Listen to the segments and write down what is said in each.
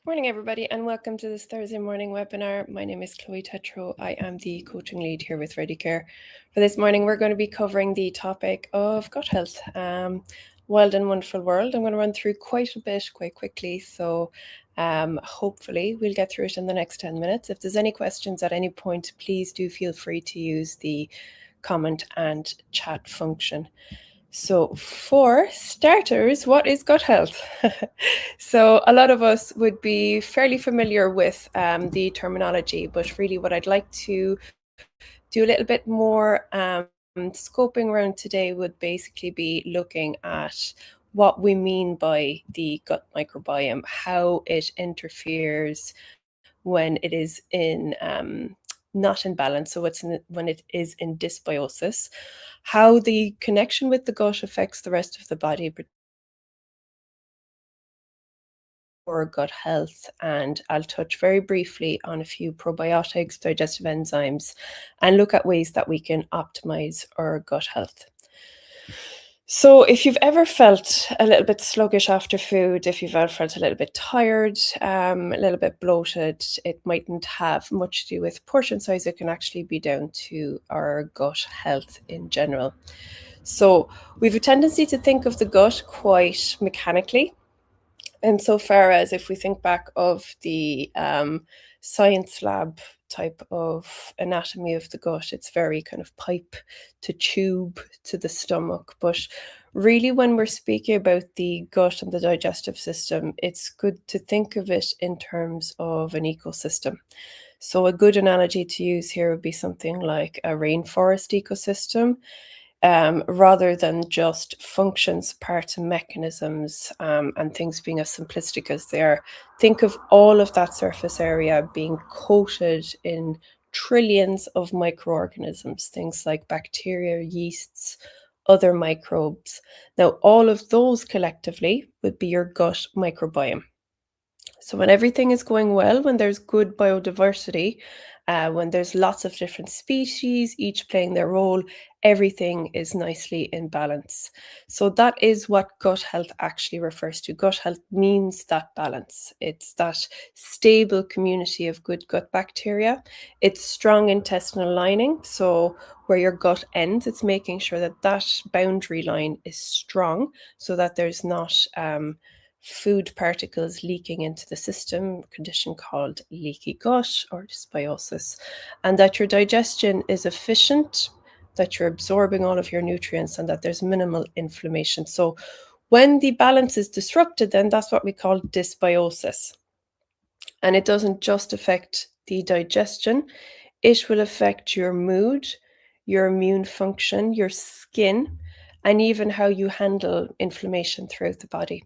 Morning, everybody, and welcome to this Thursday morning webinar. My name is Chloe Tetro. I am the coaching lead here with Ready Care. For this morning, we're going to be covering the topic of gut health. Wild and wonderful world. I'm going to run through quite a bit quite quickly, so hopefully we'll get through it in the next 10 minutes. If there's any questions at any point, please do feel free to use the comment and chat function. So for starters, what is gut health? So a lot of us would be fairly familiar with the terminology, but really what I'd like to do a little bit more scoping around today would basically be looking at what we mean by the gut microbiome, how it interferes when it is in not in balance, so when it is in dysbiosis, how the connection with the gut affects the rest of the body or gut health, and I'll touch very briefly on a few probiotics, digestive enzymes, and look at ways that we can optimize our gut health. So if you've ever felt a little bit sluggish after food, if you've ever felt a little bit tired, a little bit bloated, it mightn't have much to do with portion size. It can actually be down to our gut health in general. So we have a tendency to think of the gut quite mechanically, insofar as if we think back of the science lab type of anatomy of the gut, it's very kind of pipe to tube to the stomach. But really, when we're speaking about the gut and the digestive system, it's good to think of it in terms of an ecosystem. So a good analogy to use here would be something like a rainforest ecosystem. Rather than just functions, parts, and mechanisms, and things being as simplistic as they are. Think of all of that surface area being coated in trillions of microorganisms, things like bacteria, yeasts, other microbes. Now, all of those collectively would be your gut microbiome. So when everything is going well, when there's good biodiversity, when there's lots of different species, each playing their role, everything is nicely in balance. So that is what gut health actually refers to. Gut health means that balance. It's that stable community of good gut bacteria. It's strong intestinal lining. So where your gut ends, it's making sure that that boundary line is strong so that there's not food particles leaking into the system, a condition called leaky gut or dysbiosis, and that your digestion is efficient, that you're absorbing all of your nutrients, and that there's minimal inflammation. So when the balance is disrupted, then that's what we call dysbiosis. And it doesn't just affect the digestion, it will affect your mood, your immune function, your skin, and even how you handle inflammation throughout the body.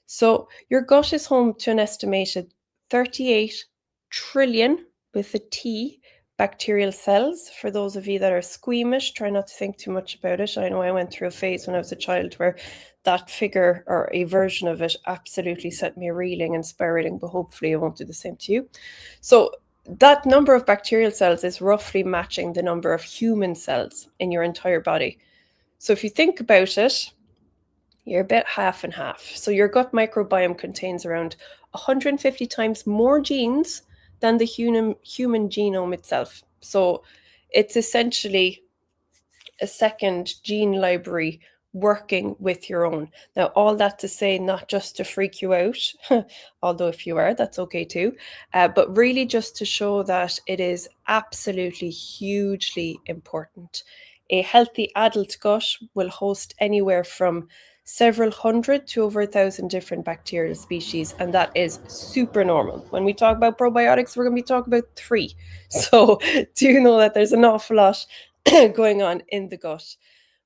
So your gut is home to an estimated 38 trillion, with a T, bacterial cells. For those of you that are squeamish, try not to think too much about it. I know I went through a phase when I was a child where that figure or a version of it absolutely set me reeling and spiraling, but hopefully it won't do the same to you. So that number of bacterial cells is roughly matching the number of human cells in your entire body. So if you think about it, you're about half and half. So your gut microbiome contains around 150 times more genes than the human genome itself. So it's essentially a second gene library working with your own. Now, all that to say, not just to freak you out, although if you are, that's okay too, but really just to show that it is absolutely hugely important. A healthy adult gut will host anywhere from several hundred to over 1,000 different bacterial species, and that is super normal. When we talk about probiotics, we're going to be talking about 3. So do know that there's an awful lot going on in the gut.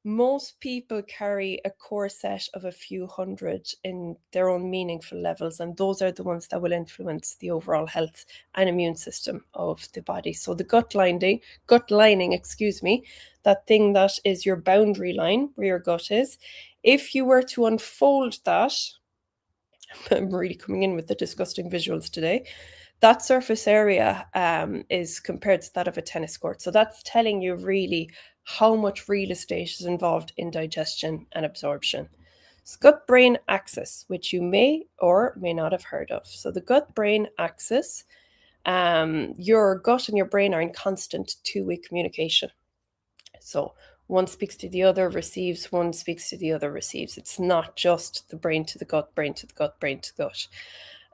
Most people carry a core set of a few hundred in their own meaningful levels, and those are the ones that will influence the overall health and immune system of the body. So the gut lining, that thing that is your boundary line where your gut is, if you were to unfold that, I'm really coming in with the disgusting visuals today, that surface area is compared to that of a tennis court. So that's telling you really how much real estate is involved in digestion and absorption. It's gut-brain axis, which you may or may not have heard of. So the gut-brain axis, your gut and your brain are in constant two-way communication. So one speaks to the other, receives, one speaks to the other, receives. It's not just the brain to the gut, brain to the gut, brain to the gut.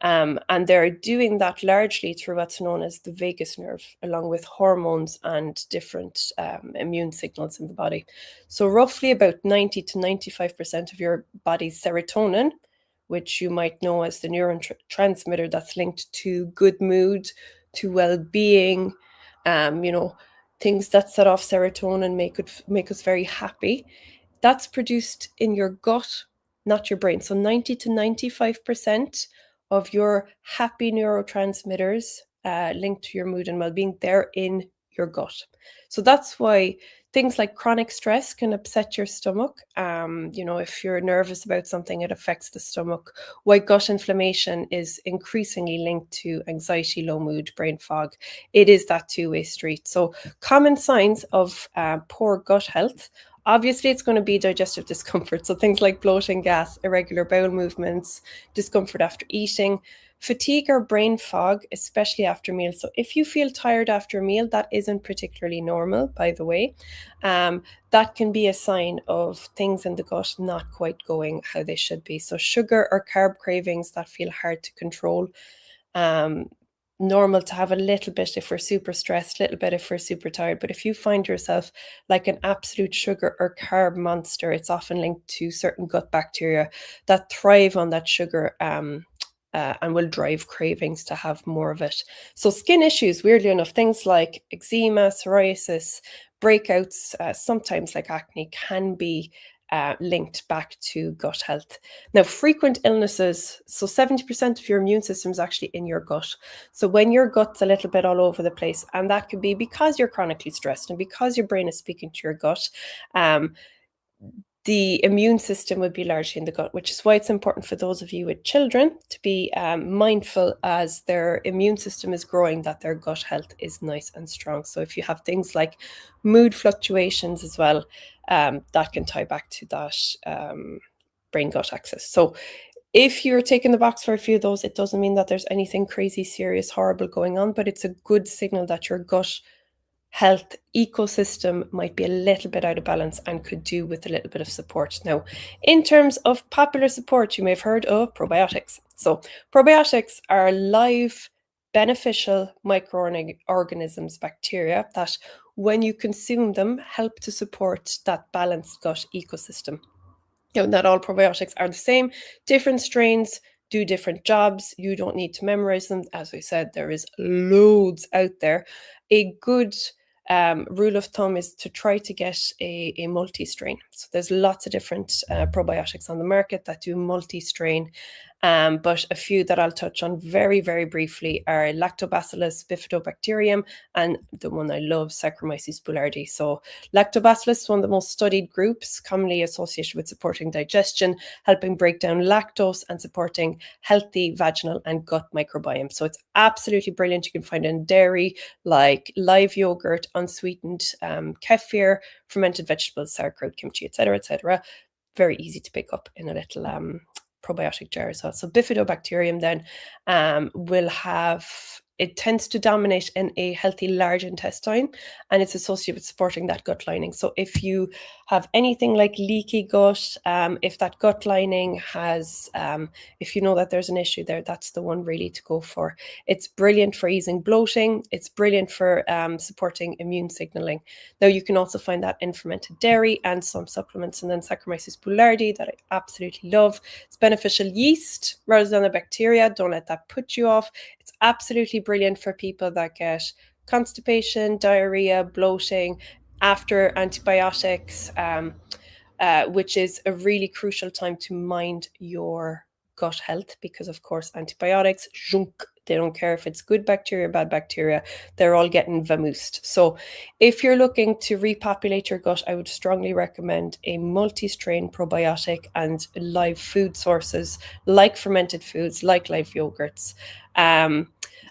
And they're doing that largely through what's known as the vagus nerve, along with hormones and different immune signals in the body. So roughly about 90 to 95% of your body's serotonin, which you might know as the neurotransmitter that's linked to good mood, to well-being, things that set off serotonin make us very happy. That's produced in your gut, not your brain. So 90 to 95% of your happy neurotransmitters linked to your mood and well-being, they're in your gut. So that's why things like chronic stress can upset your stomach. If you're nervous about something, it affects the stomach. Why gut inflammation is increasingly linked to anxiety, low mood, brain fog. It is that two-way street. So common signs of poor gut health. Obviously, it's going to be digestive discomfort. So things like bloating, gas, irregular bowel movements, discomfort after eating, fatigue or brain fog, especially after meals. So if you feel tired after a meal, that isn't particularly normal, by the way. That can be a sign of things in the gut not quite going how they should be. So sugar or carb cravings that feel hard to control. Normal to have a little bit if we're super stressed, a little bit if we're super tired. But if you find yourself like an absolute sugar or carb monster, it's often linked to certain gut bacteria that thrive on that sugar and will drive cravings to have more of it. So skin issues, weirdly enough, things like eczema, psoriasis, breakouts, sometimes like acne, can be linked back to gut health. Now, frequent illnesses, so 70% of your immune system is actually in your gut. So when your gut's a little bit all over the place, and that could be because you're chronically stressed and because your brain is speaking to your gut, the immune system would be largely in the gut, which is why it's important for those of you with children to be mindful as their immune system is growing, that their gut health is nice and strong. So if you have things like mood fluctuations as well, that can tie back to that brain-gut axis. So if you're taking the box for a few of those, it doesn't mean that there's anything crazy, serious, horrible going on, but it's a good signal that your gut health ecosystem might be a little bit out of balance and could do with a little bit of support. Now, in terms of popular support, you may have heard of probiotics. So probiotics are live, beneficial microorganisms, bacteria, that when you consume them, help to support that balanced gut ecosystem. Now, not all probiotics are the same. Different strains do different jobs. You don't need to memorize them. As I said, there is loads out there. A good rule of thumb is to try to get a multi-strain. So there's lots of different probiotics on the market that do multi-strain. But a few that I'll touch on very, very briefly are Lactobacillus bifidobacterium and the one I love, Saccharomyces boulardii. So Lactobacillus is one of the most studied groups, commonly associated with supporting digestion, helping break down lactose and supporting healthy vaginal and gut microbiome. So it's absolutely brilliant. You can find it in dairy like live yogurt, unsweetened kefir, fermented vegetables, sauerkraut, kimchi, etc. Very easy to pick up in a little probiotic jar as well. So bifidobacterium then it tends to dominate in a healthy large intestine, and it's associated with supporting that gut lining. So if you have anything like leaky gut, if that gut lining has, if you know that there's an issue there, that's the one really to go for. It's brilliant for easing bloating. It's brilliant for supporting immune signaling. Now, you can also find that in fermented dairy and some supplements, and then Saccharomyces boulardii that I absolutely love. It's beneficial yeast rather than the bacteria. Don't let that put you off. It's absolutely brilliant for people that get constipation, diarrhea, bloating after antibiotics, which is a really crucial time to mind your gut health, because of course antibiotics, they don't care if it's good bacteria, bad bacteria, they're all getting vamoosed. So if you're looking to repopulate your gut, I would strongly recommend a multi-strain probiotic and live food sources like fermented foods, like live yogurts.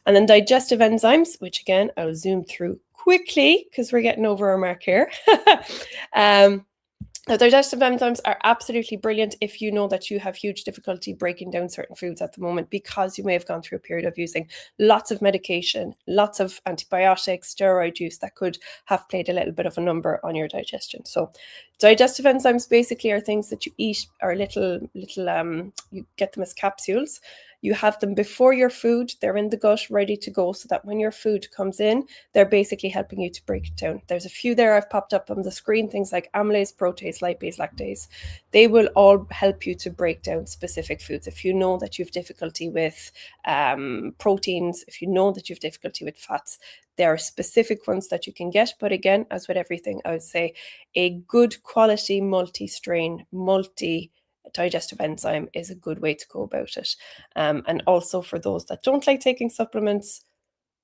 And then digestive enzymes, which again, I'll zoom through quickly because we're getting over our mark here. Now, digestive enzymes are absolutely brilliant if you know that you have huge difficulty breaking down certain foods at the moment, because you may have gone through a period of using lots of medication, lots of antibiotics, steroid use that could have played a little bit of a number on your digestion. So digestive enzymes basically are things that you eat, are little, you get them as capsules. You have them before your food. They're in the gut ready to go, so that when your food comes in, they're basically helping you to break it down. There's a few there I've popped up on the screen, things like amylase, protease, lipase, lactase. They will all help you to break down specific foods. If you know that you have difficulty with proteins, if you know that you have difficulty with fats, there are specific ones that you can get. But again, as with everything, I would say a good quality multi-strain, digestive enzyme is a good way to go about it. And also for those that don't like taking supplements,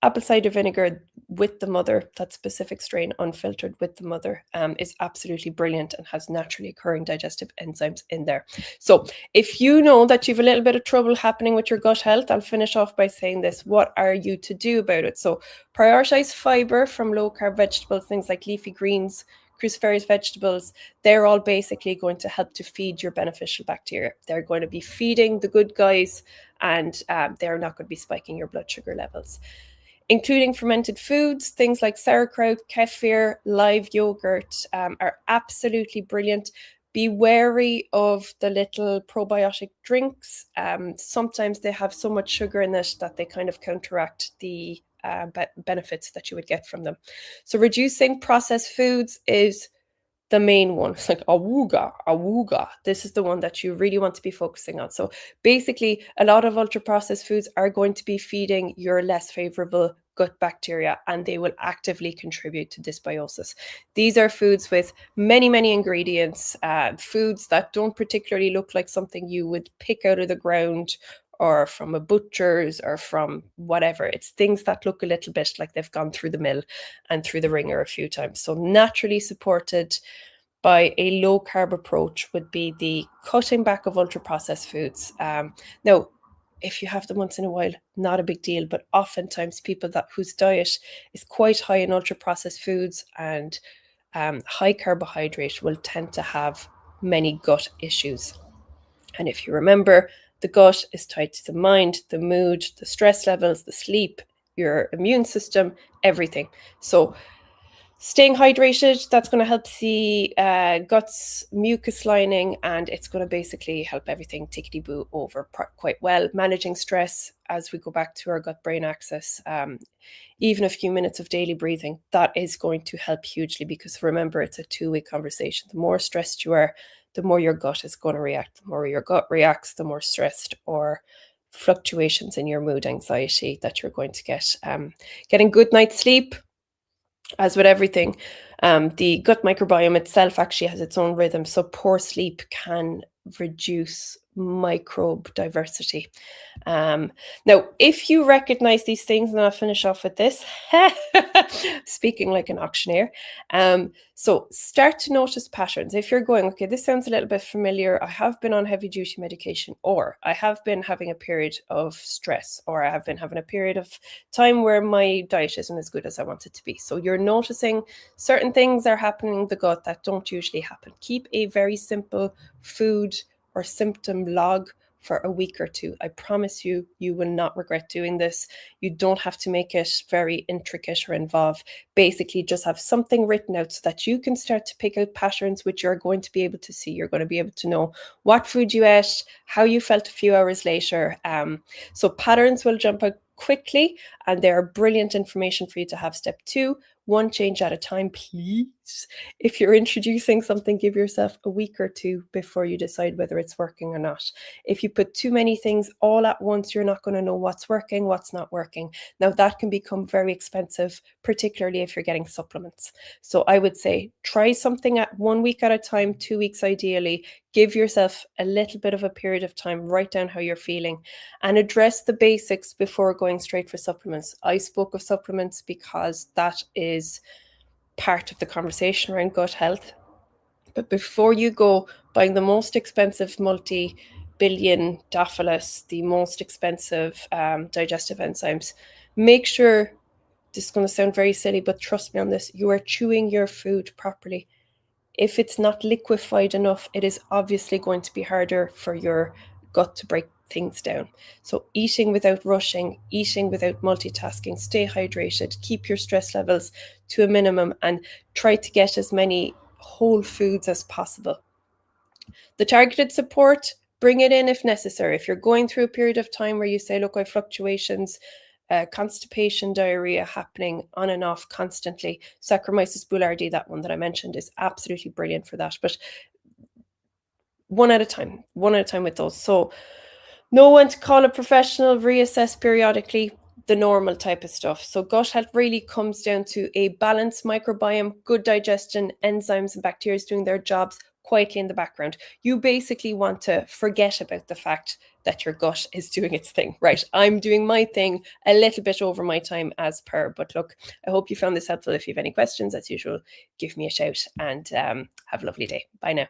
apple cider vinegar with the mother, that specific strain, unfiltered with the mother, is absolutely brilliant and has naturally occurring digestive enzymes in there. So if you know that you've a little bit of trouble happening with your gut health, I'll finish off by saying this: what are you to do about it? So prioritize fiber from low carb vegetables, things like leafy greens, cruciferous vegetables. They're all basically going to help to feed your beneficial bacteria. They're going to be feeding the good guys, and they're not going to be spiking your blood sugar levels. Including fermented foods, things like sauerkraut, kefir, live yogurt are absolutely brilliant. Be wary of the little probiotic drinks. Sometimes they have so much sugar in it that they kind of counteract the benefits that you would get from them. So reducing processed foods is the main one. It's like awooga. This is the one that you really want to be focusing on. So basically, a lot of ultra processed foods are going to be feeding your less favorable gut bacteria, and they will actively contribute to dysbiosis. These are foods with many ingredients, foods that don't particularly look like something you would pick out of the ground or from a butcher's or from whatever. It's things that look a little bit like they've gone through the mill and through the ringer a few times. So naturally supported by a low carb approach would be the cutting back of ultra processed foods. Now, if you have them once in a while, not a big deal, but oftentimes people whose diet is quite high in ultra processed foods and high carbohydrate will tend to have many gut issues. And if you remember, the gut is tied to the mind, the mood, the stress levels, the sleep, your immune system, everything. So staying hydrated, that's going to help the guts mucus lining, and it's going to basically help everything tickety-boo over quite well. Managing stress, as we go back to our gut-brain axis, even a few minutes of daily breathing, that is going to help hugely, because remember, it's a two-way conversation. The more stressed you are, the more your gut is going to react. The more your gut reacts, the more stressed or fluctuations in your mood, anxiety that you're going to get. Getting good night's sleep, as with everything, the gut microbiome itself actually has its own rhythm. So poor sleep can reduce microbe diversity. Now, if you recognize these things, and I'll finish off with this, speaking like an auctioneer. So start to notice patterns. If you're going, okay, this sounds a little bit familiar. I have been on heavy duty medication, or I have been having a period of stress, or I have been having a period of time where my diet isn't as good as I want it to be. So you're noticing certain things are happening in the gut that don't usually happen. Keep a very simple food or symptom log for a week or two. I promise you, you will not regret doing this. You don't have to make it very intricate or involved. Basically, just have something written out so that you can start to pick out patterns which you're going to be able to see. You're going to be able to know what food you ate, how you felt a few hours later. So patterns will jump out quickly, and they are brilliant information for you to have. Step 2, one change at a time, please. If you're introducing something, give yourself a week or two before you decide whether it's working or not. If you put too many things all at once, you're not going to know what's working, what's not working. Now, that can become very expensive, particularly if you're getting supplements. So I would say try something at 1 week at a time, 2 weeks ideally. Give yourself a little bit of a period of time, write down how you're feeling, and address the basics before going straight for supplements. I spoke of supplements because that is part of the conversation around gut health. But before you go buying the most expensive multi-billion Daphilus, the most expensive digestive enzymes, make sure, this is going to sound very silly, but trust me on this, you are chewing your food properly. If it's not liquefied enough, it is obviously going to be harder for your gut to break things down. So eating without rushing, eating without multitasking, stay hydrated, keep your stress levels to a minimum, and try to get as many whole foods as possible. The targeted support, bring it in if necessary. If you're going through a period of time where you say, look, I have fluctuations, constipation, diarrhea happening on and off constantly. Saccharomyces boulardii, that one that I mentioned, is absolutely brilliant for that. But one at a time with those. So know when to call a professional, reassess periodically, the normal type of stuff. So gut health really comes down to a balanced microbiome, good digestion, enzymes and bacteria doing their jobs quietly in the background. You basically want to forget about the fact that your gut is doing its thing. Right, I'm doing my thing a little bit over my time as per. But look, I hope you found this helpful. If you have any questions, as usual, give me a shout, and have a lovely day. Bye now.